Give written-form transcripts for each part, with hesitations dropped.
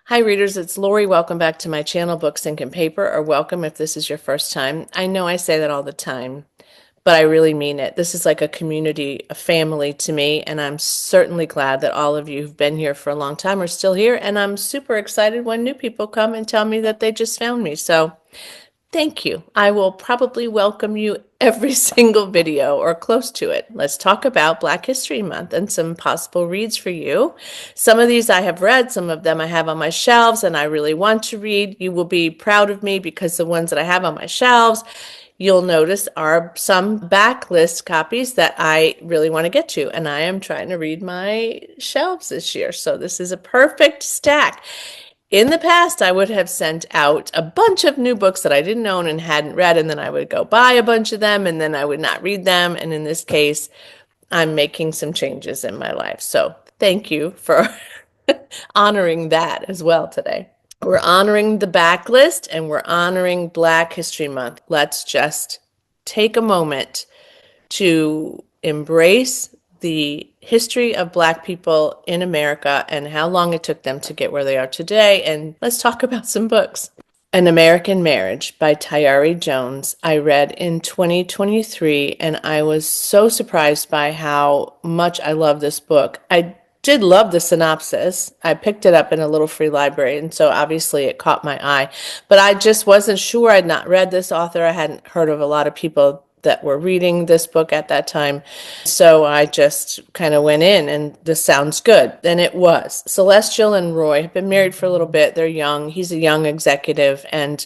Hi readers, it's Lori. Welcome back to my channel, Books, Ink, and Paper, or welcome if this is your first time. I know I say that all the time, but I really mean it. This is like a community, a family to me, and I'm certainly glad that all of you who've been here for a long time are still here, and I'm super excited when new people come and tell me that they just found me. So thank you. I will probably welcome you every single video or close to it. Let's talk about Black History Month and some possible reads for you. Some of these I have read, some of them I have on my shelves and I really want to read. You will be proud of me because the ones that I have on my shelves, you'll notice are some backlist copies that I really want to get to, and I am trying to read my shelves this year. So this is a perfect stack. In the past, I would have sent out a bunch of new books that I didn't own and hadn't read, and then I would go buy a bunch of them, and then I would not read them. And in this case, I'm making some changes in my life. So thank you for honoring that as well today. We're honoring the backlist and we're honoring Black History Month. Let's just take a moment to embrace the history of Black people in America and how long it took them to get where they are today. And let's talk about some books. An American Marriage by Tayari Jones. I read in 2023, and I was so surprised by how much I love this book. I did love the synopsis. I picked it up in a little free library, and so obviously it caught my eye. But I just wasn't sure. I'd not read this author. I hadn't heard of a lot of people that were reading this book at that time. So I just kind of went in and this sounds good. And it was. Celestial and Roy have been married for a little bit. They're young. He's a young executive and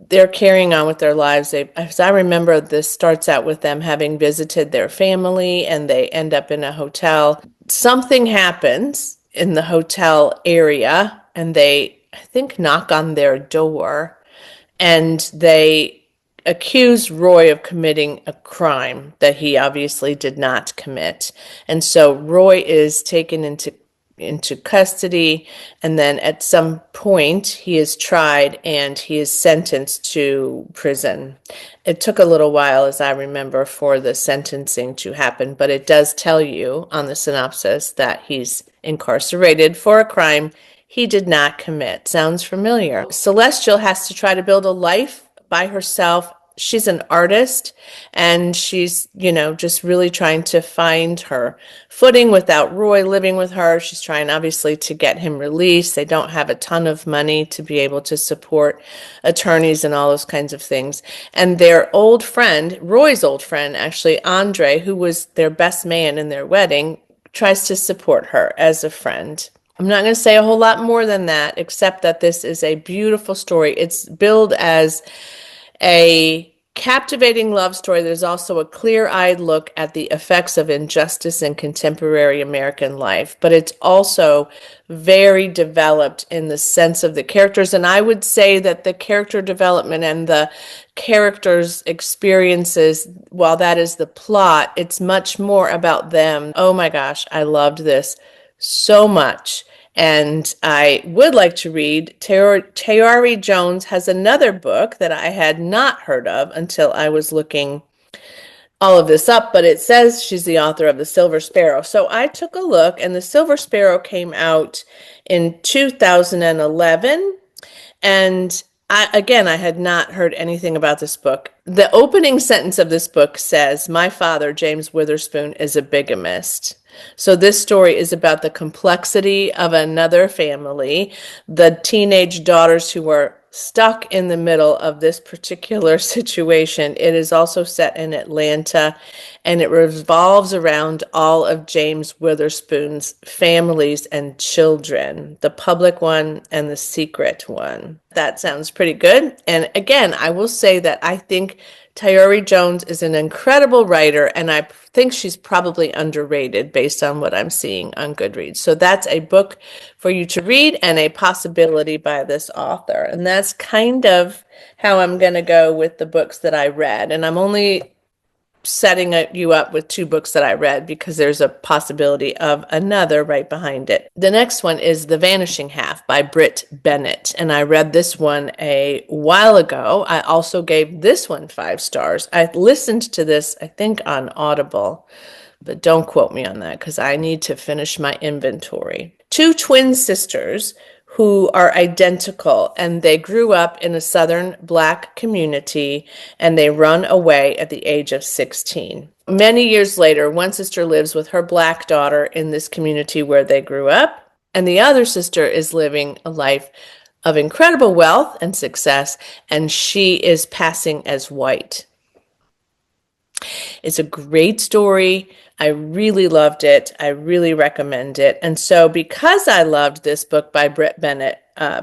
they're carrying on with their lives. As I remember, this starts out with them having visited their family and they end up in a hotel. Something happens in the hotel area and they, I think, knock on their door and they accused Roy of committing a crime that he obviously did not commit. And so Roy is taken into custody, and then at some point he is tried and he is sentenced to prison. It took a little while, as I remember, for the sentencing to happen, but it does tell you on the synopsis that he's incarcerated for a crime he did not commit. Sounds familiar. Celestial has to try to build a life by herself. She's an artist and she's, just really trying to find her footing without Roy living with her. She's trying obviously to get him released. They don't have a ton of money to be able to support attorneys and all those kinds of things. And their old friend, Roy's old friend, actually, Andre, who was their best man in their wedding, tries to support her as a friend. I'm not going to say a whole lot more than that, except that this is a beautiful story. It's billed as a captivating love story. There's also a clear-eyed look at the effects of injustice in contemporary American life, but it's also very developed in the sense of the characters. And I would say that the character development and the characters' experiences, while that is the plot, it's much more about them. Oh my gosh, I loved this so much. And I would like to read, Tayari Jones has another book that I had not heard of until I was looking all of this up, but it says she's the author of The Silver Sparrow. So I took a look, and The Silver Sparrow came out in 2011, and I had not heard anything about this book. The opening sentence of this book says, "My father, James Witherspoon, is a bigamist." So this story is about the complexity of another family, the teenage daughters who are stuck in the middle of this particular situation. It is also set in Atlanta, and it revolves around all of James Witherspoon's families and children, the public one and the secret one. That sounds pretty good. And again, I will say that I think Tayari Jones is an incredible writer, and I think she's probably underrated based on what I'm seeing on Goodreads. So that's a book for you to read and a possibility by this author. And that's kind of how I'm going to go with the books that I read. And I'm only setting you up with two books that I read because there's a possibility of another right behind it. The next one is The Vanishing Half by Britt Bennett, and I read this one a while ago. I also gave this one 5 stars. I listened to this, I think, on Audible, but don't quote me on that because I need to finish my inventory. Two twin sisters who are identical, and they grew up in a Southern Black community, and they run away at the age of 16. Many years later, one sister lives with her Black daughter in this community where they grew up, and the other sister is living a life of incredible wealth and success, and she is passing as white. It's a great story. I really loved it. I really recommend it. And so because I loved this book by Britt Bennett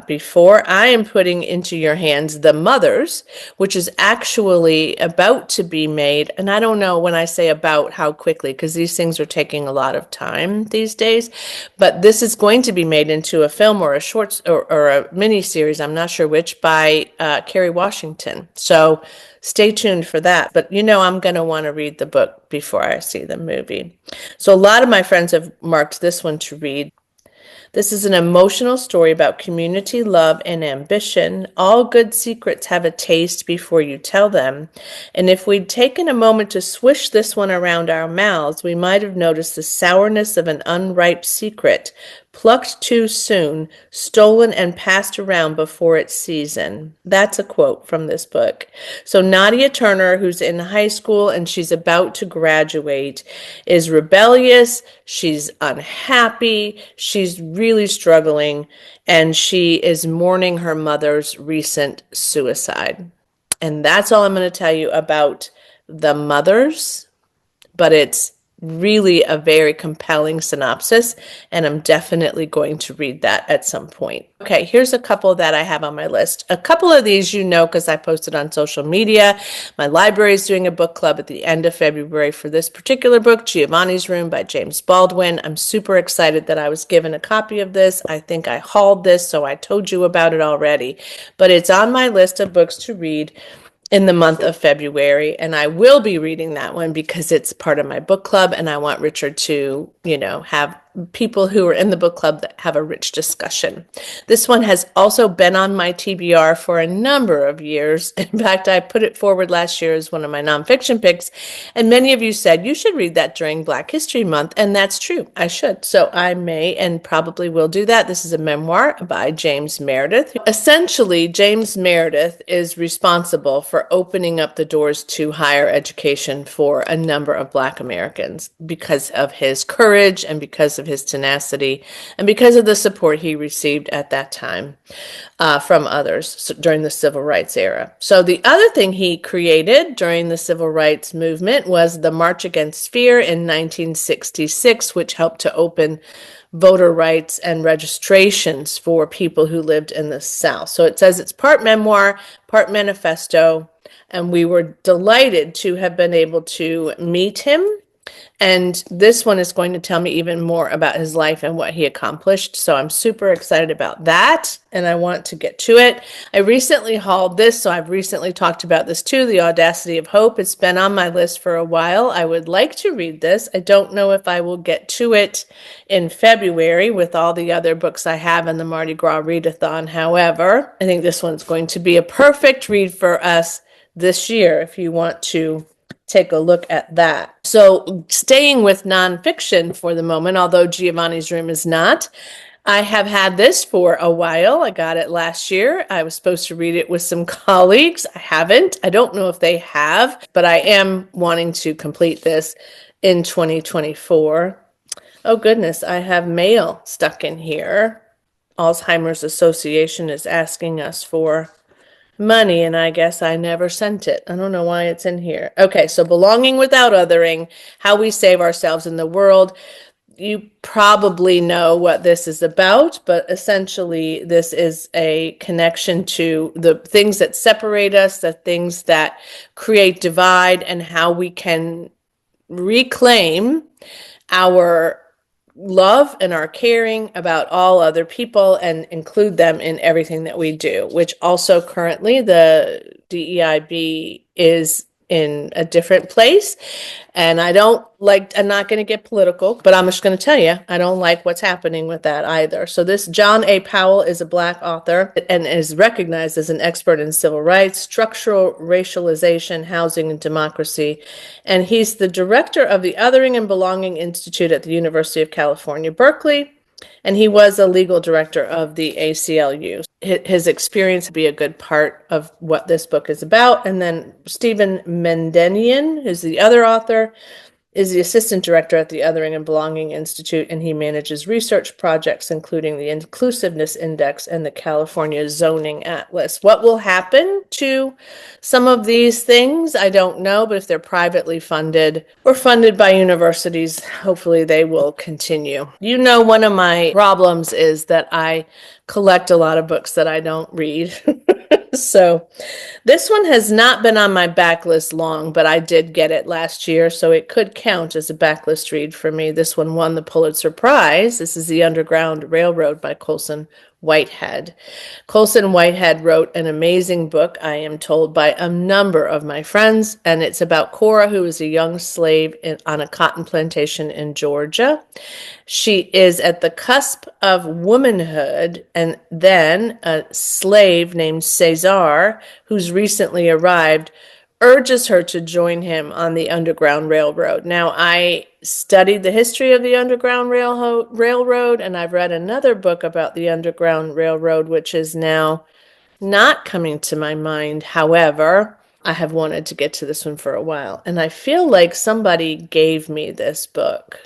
before, I am putting into your hands The Mothers, which is actually about to be made. And I don't know when I say about how quickly, because these things are taking a lot of time these days. But this is going to be made into a film or a short or a mini series, I'm not sure which, by Kerry Washington. So stay tuned for that. But I'm going to want to read the book before I see the movie. So a lot of my friends have marked this one to read. This is an emotional story about community, love, and ambition. All good secrets have a taste before you tell them. And if we'd taken a moment to swish this one around our mouths, we might have noticed the sourness of an unripe secret, plucked too soon, stolen and passed around before its season. That's a quote from this book. So Nadia Turner, who's in high school and she's about to graduate, is rebellious, she's unhappy, she's really struggling, and she is mourning her mother's recent suicide. And that's all I'm going to tell you about The Mothers, but it's really a very compelling synopsis, and I'm definitely going to read that at some point. Okay, here's a couple that I have on my list. A couple of these because I posted on social media. My library is doing a book club at the end of February for this particular book, Giovanni's Room by James Baldwin. I'm super excited that I was given a copy of this. I think I hauled this, so I told you about it already. But it's on my list of books to read in the month of February, and I will be reading that one because it's part of my book club, and I want Richard to, have people who are in the book club that have a rich discussion. This one has also been on my TBR for a number of years. In fact, I put it forward last year as one of my nonfiction picks, and many of you said you should read that during Black History Month, and that's true. I should. So I may and probably will do that. This is a memoir by James Meredith. Essentially, James Meredith is responsible for opening up the doors to higher education for a number of Black Americans because of his courage and because of his tenacity and because of the support he received at that time from others during the civil rights era. So the other thing he created during the civil rights movement was the March Against Fear in 1966, which helped to open voter rights and registrations for people who lived in the South. So it says it's part memoir, part manifesto, and we were delighted to have been able to meet him. And this one is going to tell me even more about his life and what he accomplished. So I'm super excited about that, and I want to get to it. I recently hauled this, so I've recently talked about this too, The Audacity of Hope. It's been on my list for a while. I would like to read this. I don't know if I will get to it in February with all the other books I have in the Mardi Gras Readathon. However, I think this one's going to be a perfect read for us this year if you want to take a look at that. So staying with nonfiction for the moment, although Giovanni's Room is not, I have had this for a while. I got it last year. I was supposed to read it with some colleagues. I haven't. I don't know if they have, but I am wanting to complete this in 2024. Oh goodness, I have mail stuck in here. Alzheimer's Association is asking us for money, and I guess I never sent it. I don't know why it's in here. Okay, so Belonging Without Othering, How We Save Ourselves in the World. You probably know what this is about, but essentially this is a connection to the things that separate us, the things that create divide, and how we can reclaim our love and our caring about all other people and include them in everything that we do, which also currently the DEIB is in a different place. And I'm not going to get political, but I'm just going to tell you, I don't like what's happening with that either. So this John A. Powell is a Black author and is recognized as an expert in civil rights, structural racialization, housing, and democracy. And he's the director of the Othering and Belonging Institute at the University of California, Berkeley. And he was a legal director of the ACLU. His experience would be a good part of what this book is about. And then Stephen Mendenian, who's the other author, is the assistant director at the Othering and Belonging Institute, and he manages research projects, including the Inclusiveness Index and the California Zoning Atlas. What will happen to some of these things? I don't know, but if they're privately funded or funded by universities, hopefully they will continue. You know, one of my problems is that I collect a lot of books that I don't read. So this one has not been on my backlist long, but I did get it last year, so it could count as a backlist read for me. This one won the Pulitzer Prize. This is The Underground Railroad by Colson Whitehead. Colson Whitehead wrote an amazing book, I am told by a number of my friends, and it's about Cora, who is a young slave on a cotton plantation in Georgia. She is at the cusp of womanhood, and then a slave named Cesar, who's recently arrived, urges her to join him on the Underground Railroad. Now, I studied the history of the Underground Railroad, and I've read another book about the Underground Railroad, which is now not coming to my mind. However, I have wanted to get to this one for a while, and I feel like somebody gave me this book.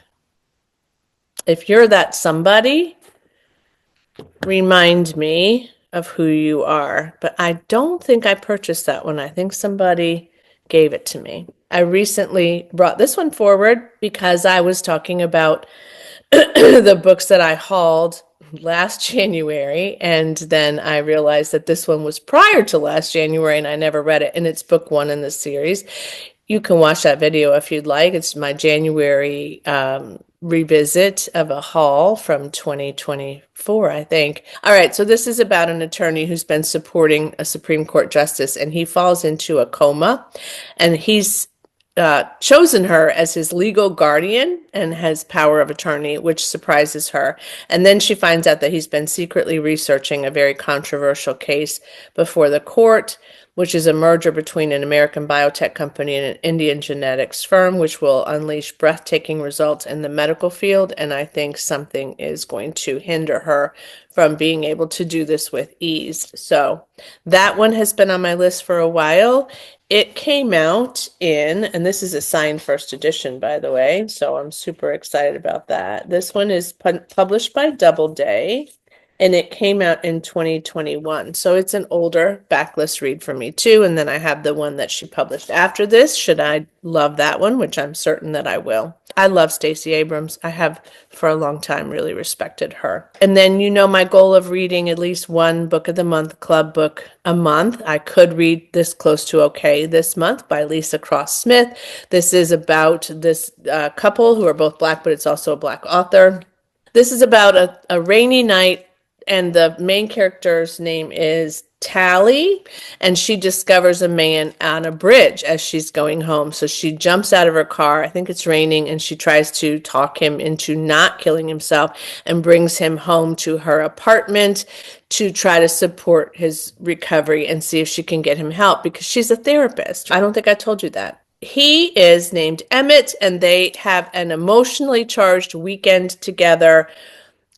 If you're that somebody, remind me of who you are. But I don't think I purchased that one. I think somebody gave it to me. I recently brought this one forward because I was talking about the books that I hauled last January, and then I realized that this one was prior to last January and I never read it, and it's book one in the series. You can watch that video if you'd like. It's my January revisit of a haul from 2024, I think. All right, so this is about an attorney who's been supporting a Supreme Court justice, and he falls into a coma, and he's chosen her as his legal guardian and has power of attorney, which surprises her. And then she finds out that he's been secretly researching a very controversial case before the court, which is a merger between an American biotech company and an Indian genetics firm, which will unleash breathtaking results in the medical field. And I think something is going to hinder her from being able to do this with ease. So that one has been on my list for a while. It came out in, and this is a signed first edition, by the way, so I'm super excited about that. This one is published by Doubleday, and it came out in 2021. So it's an older backlist read for me too. And then I have the one that she published after this, should I love that one, which I'm certain that I will. I love Stacey Abrams. I have for a long time really respected her. And then you know my goal of reading at least one book of the month, club book a month. I could read This Close to Okay this month by Lisa Cross Smith. This is about this couple who are both Black, but it's also a Black author. This is about a rainy night, and the main character's name is Tally, and she discovers a man on a bridge as she's going home. So she jumps out of her car, I think it's raining, and she tries to talk him into not killing himself and brings him home to her apartment to try to support his recovery and see if she can get him help, because she's a therapist. I don't think I told you that. He is named Emmett, and they have an emotionally charged weekend together.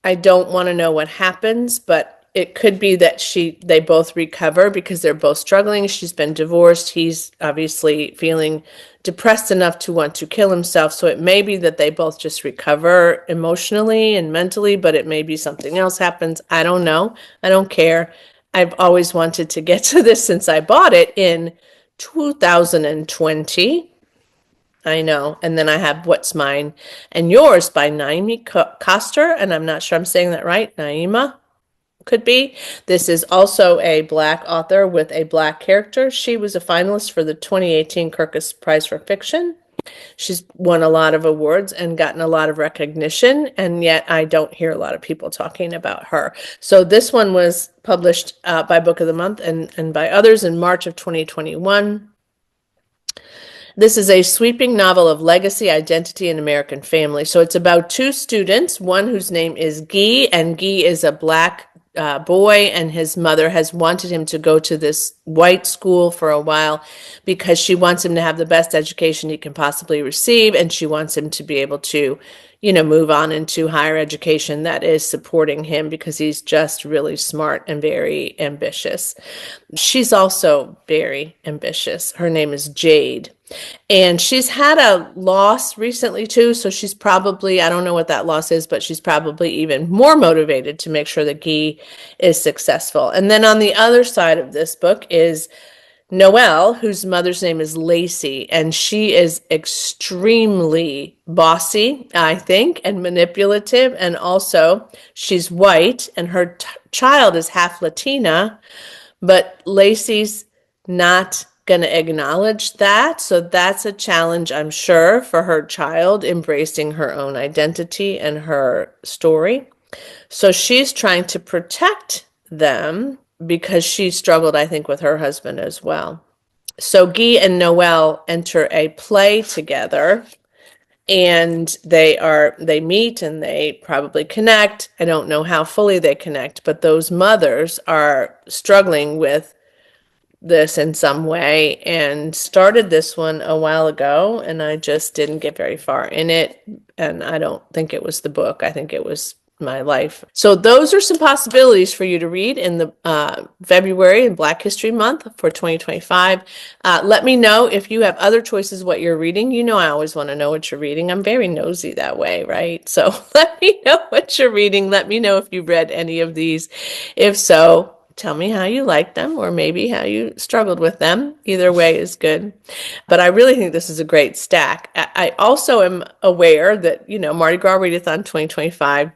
I don't want to know what happens, but it could be that they both recover because they're both struggling. She's been divorced. He's obviously feeling depressed enough to want to kill himself. So it may be that they both just recover emotionally and mentally, but it may be something else happens. I don't know. I don't care. I've always wanted to get to this since I bought it in 2020. I know. And then I have What's Mine and Yours by Naomi Koster, and I'm not sure I'm saying that right. Naima could be. This is also a Black author with a Black character. She was a finalist for the 2018 Kirkus Prize for Fiction. She's won a lot of awards and gotten a lot of recognition, and yet I don't hear a lot of people talking about her. So this one was published by Book of the Month and by others in March of 2021. This is a sweeping novel of legacy, identity, and American family. So it's about two students, one whose name is Guy, and Guy is a Black boy, and his mother has wanted him to go to this white school for a while because she wants him to have the best education he can possibly receive, and she wants him to be able to, move on into higher education that is supporting him because he's just really smart and very ambitious. She's also very ambitious. Her name is Jade. And she's had a loss recently too, so she's probably, I don't know what that loss is, but she's probably even more motivated to make sure that Guy is successful. And then on the other side of this book is Noelle, whose mother's name is Lacey, and she is extremely bossy, I think, and manipulative. And also, she's white, and her child is half Latina, but Lacey's not going to acknowledge that. So that's a challenge, I'm sure, for her child embracing her own identity and her story. So she's trying to protect them because she struggled, I think, with her husband as well. So Guy and Noelle enter a play together, and they meet and they probably connect. I don't know how fully they connect, but those mothers are struggling with this in some way and started this one a while ago, and I just didn't get very far in it, and I don't think it was the book. I think it was my life. So those are some possibilities for you to read in the February and Black History Month for 2025. Let me know if you have other choices what you're reading. I always want to know what you're reading. I'm very nosy that way, right? So let me know what you're reading. Let me know if you've read any of these. If so, tell me how you like them or maybe how you struggled with them. Either way is good. But I really think this is a great stack. I also am aware that, Mardi Gras Readathon 2025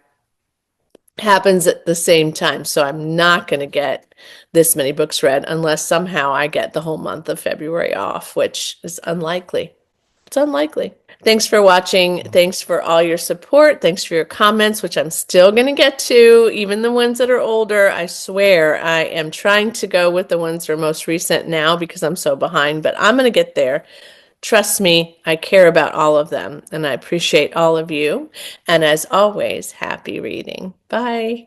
happens at the same time. So I'm not going to get this many books read unless somehow I get the whole month of February off, which is unlikely. It's unlikely. Thanks for watching. Thanks for all your support. Thanks for your comments, which I'm still going to get to, even the ones that are older. I swear I am trying to go with the ones that are most recent now because I'm so behind, but I'm going to get there. Trust me, I care about all of them, and I appreciate all of you. And as always, happy reading. Bye.